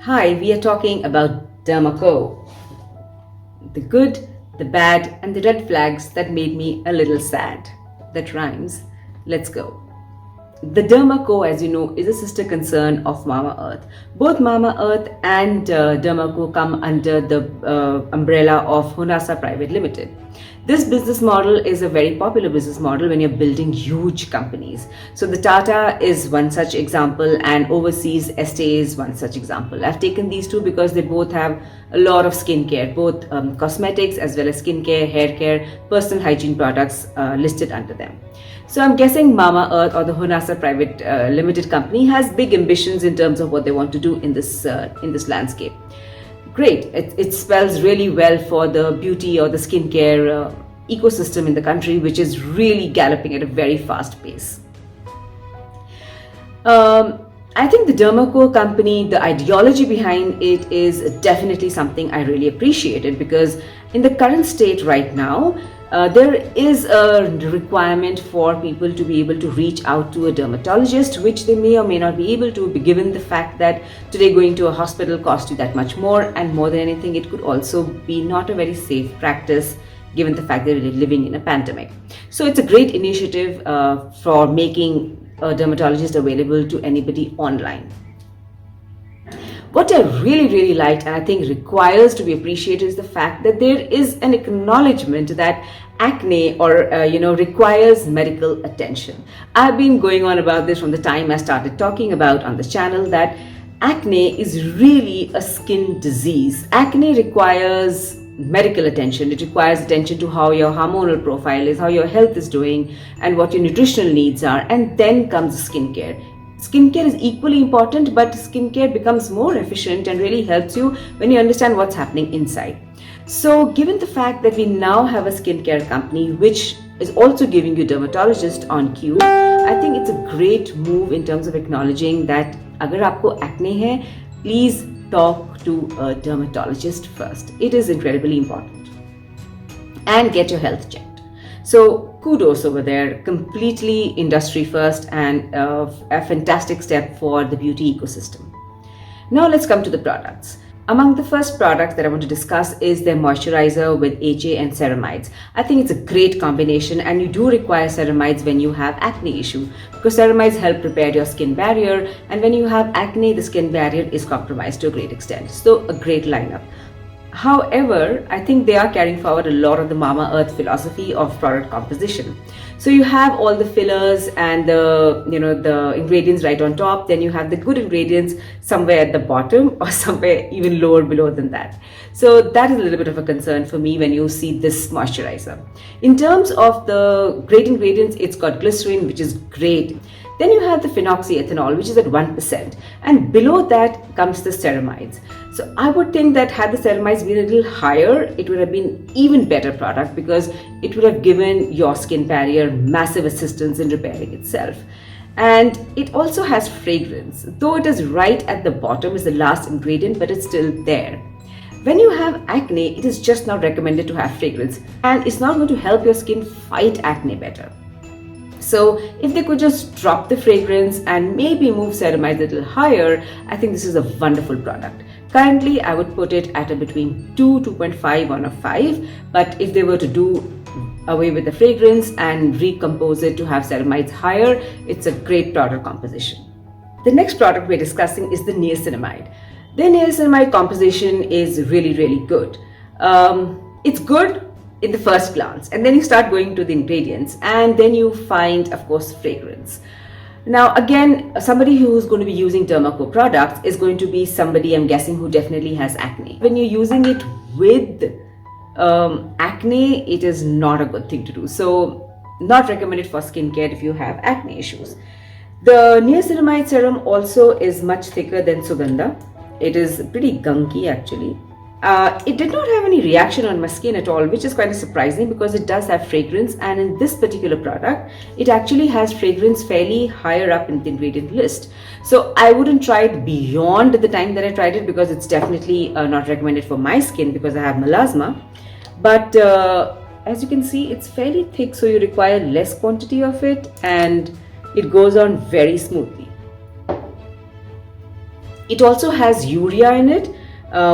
Hi, we are talking about Derma Co. The good, the bad, and the red flags that made me a little sad. That rhymes. Let's go. The Derma Co, as you know, is a sister concern of Mama Earth. Both Mama Earth and Derma Co come under the umbrella of Honasa Private Limited. This business model is a very popular business model when you're building huge companies. So the Tata is one such example, and overseas Estee is one such example. I've taken these two because they both have a lot of skincare, both cosmetics as well as skincare, hair care, personal hygiene products listed under them. So I'm guessing Mama Earth or the Honasa Private Limited company has big ambitions in terms of what they want to do in this landscape. Great, it spells really well for the beauty or the skincare ecosystem in the country, which is really galloping at a very fast pace. I think the Derma Co company, the ideology behind it is definitely something I really appreciated, because in the current state right now, there is a requirement for people to be able to reach out to a dermatologist, which they may or may not be able to, given the fact that today going to a hospital costs you that much more, and more than anything it could also be not a very safe practice given the fact that we're living in a pandemic. So it's a great initiative for making a dermatologist available to anybody online. What I really liked, and I think requires to be appreciated, is the fact that there is an acknowledgement that acne requires medical attention. I've been going on about this from the time I started talking about on the channel that acne is really a skin disease. Acne requires medical attention. It requires attention to how your hormonal profile is, how your health is doing, and what your nutritional needs are, and then comes skincare. Skincare is equally important, but skincare becomes more efficient and really helps you when you understand what's happening inside. So given the fact that we now have a skincare company which is also giving you dermatologist on cue, I think it's a great move in terms of acknowledging that agar aapko acne hai, please talk to a dermatologist first. It is incredibly important. And get your health checked. So kudos over there, completely industry first, and a fantastic step for the beauty ecosystem. Now let's come to the products. Among the first products that I want to discuss is their moisturizer with HA and ceramides. I think it's a great combination, and you do require ceramides when you have acne issue, because ceramides help repair your skin barrier, and when you have acne, the skin barrier is compromised to a great extent. So a great lineup. However, I think they are carrying forward a lot of the Mama Earth philosophy of product composition. So you have all the fillers and the ingredients right on top, then you have the good ingredients somewhere at the bottom or somewhere even lower below than that. So that is a little bit of a concern for me when you see this moisturizer. In terms of the great ingredients, it's got glycerin, which is great. Then you have the phenoxyethanol, which is at 1%, and below that comes the ceramides. So I would think that had the ceramides been a little higher, it would have been even better product, because it would have given your skin barrier massive assistance in repairing itself. And it also has fragrance, though it is right at the bottom is the last ingredient, but it's still there. When you have acne, it is just not recommended to have fragrance, and it's not going to help your skin fight acne better. So if they could just drop the fragrance and maybe move ceramides a little higher, I think this is a wonderful product. Currently, I would put it at a between 2.5 on a 5, but if they were to do away with the fragrance and recompose it to have ceramides higher, it's a great product composition. The next product we're discussing is the niacinamide. The niacinamide composition is really good. It's good in the first glance, and then you start going to the ingredients, and then you find, of course, fragrance. Now again, somebody who's going to be using Derma Co products is going to be somebody, I'm guessing, who definitely has acne. When you're using it with acne, it is not a good thing to do. So not recommended for skincare if you have acne issues. The niacinamide serum also is much thicker than Sugandha. It is pretty gunky actually. It did not have any reaction on my skin at all, which is kind of surprising because it does have fragrance, and in this particular product it actually has fragrance fairly higher up in the ingredient list. So I wouldn't try it beyond the time that I tried it, because it's definitely not recommended for my skin because I have melasma. But as you can see, it's fairly thick, so you require less quantity of it, and it goes on very smoothly. It also has urea in it,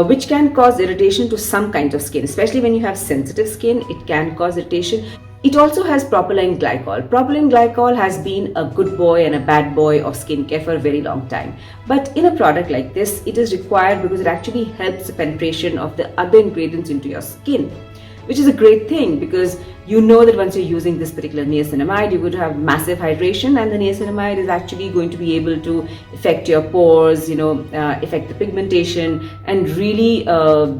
which can cause irritation to some kinds of skin, especially when you have sensitive skin. It can cause irritation. It also has propylene glycol. Propylene glycol has been a good boy and a bad boy of skincare for a very long time. But in a product like this, it is required because it actually helps the penetration of the other ingredients into your skin, which is a great thing because you know that once you're using this particular niacinamide, you're going to have massive hydration, and the niacinamide is actually going to be able to affect your pores, affect the pigmentation, and really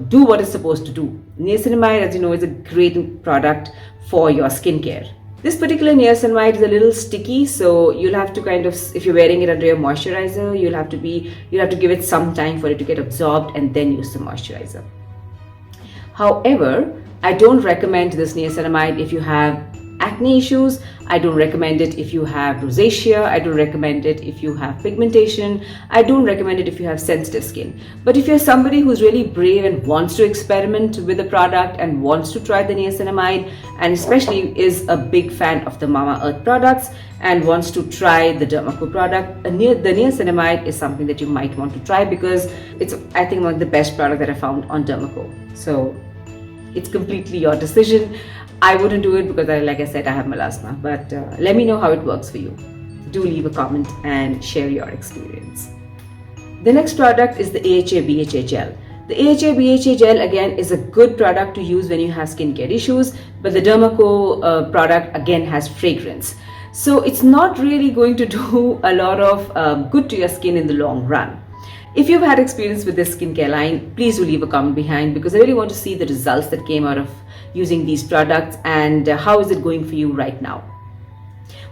do what it's supposed to do. Niacinamide, as you know, is a great product for your skincare. This particular niacinamide is a little sticky, so you'll have to kind of, if you're wearing it under your moisturizer, you'll have to give it some time for it to get absorbed and then use the moisturizer. However, I don't recommend this niacinamide if you have acne issues. I don't recommend it if you have rosacea. I don't recommend it if you have pigmentation. I don't recommend it if you have sensitive skin. But if you're somebody who's really brave and wants to experiment with the product and wants to try the niacinamide, and especially is a big fan of the Mamaearth products and wants to try the Derma Co product, the niacinamide is something that you might want to try because it's, I think, one of the best products that I found on Derma Co. So it's completely your decision. I wouldn't do it because, like I said, I have melasma, but let me know how it works for you. Do leave a comment and share your experience. The next product is the AHA-BHA gel. The AHA-BHA gel again is a good product to use when you have skincare issues, but the Derma Co product again has fragrance. So it's not really going to do a lot of good to your skin in the long run. If you've had experience with this skincare line, please do leave a comment behind because I really want to see the results that came out of using these products and how is it going for you right now.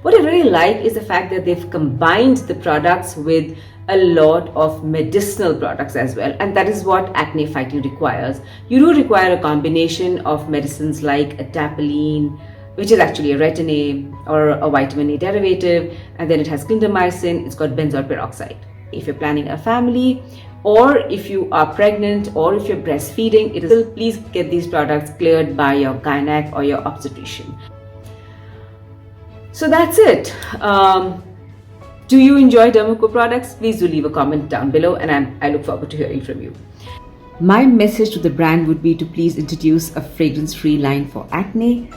What I really like is the fact that they've combined the products with a lot of medicinal products as well, and that is what acne fighting requires. You do require a combination of medicines like adaplene, which is actually a retin-A or a vitamin A derivative, and then it has clindamycin, it's got benzoyl peroxide. If you're planning a family, or if you are pregnant, or if you're breastfeeding, please get these products cleared by your gynec or your obstetrician. So that's it. Do you enjoy Derma Co products? Please do leave a comment down below, and I look forward to hearing from you. My message to the brand would be to please introduce a fragrance-free line for acne.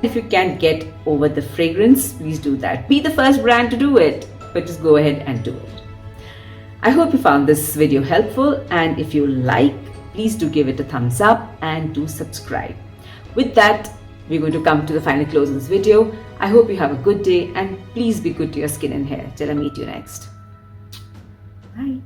If you can't get over the fragrance, please do that. Be the first brand to do it, but just go ahead and do it. I hope you found this video helpful, and if you like, please do give it a thumbs up and do subscribe. With that, we're going to come to the final close of this video. I hope you have a good day and please be good to your skin and hair till I meet you next. Bye.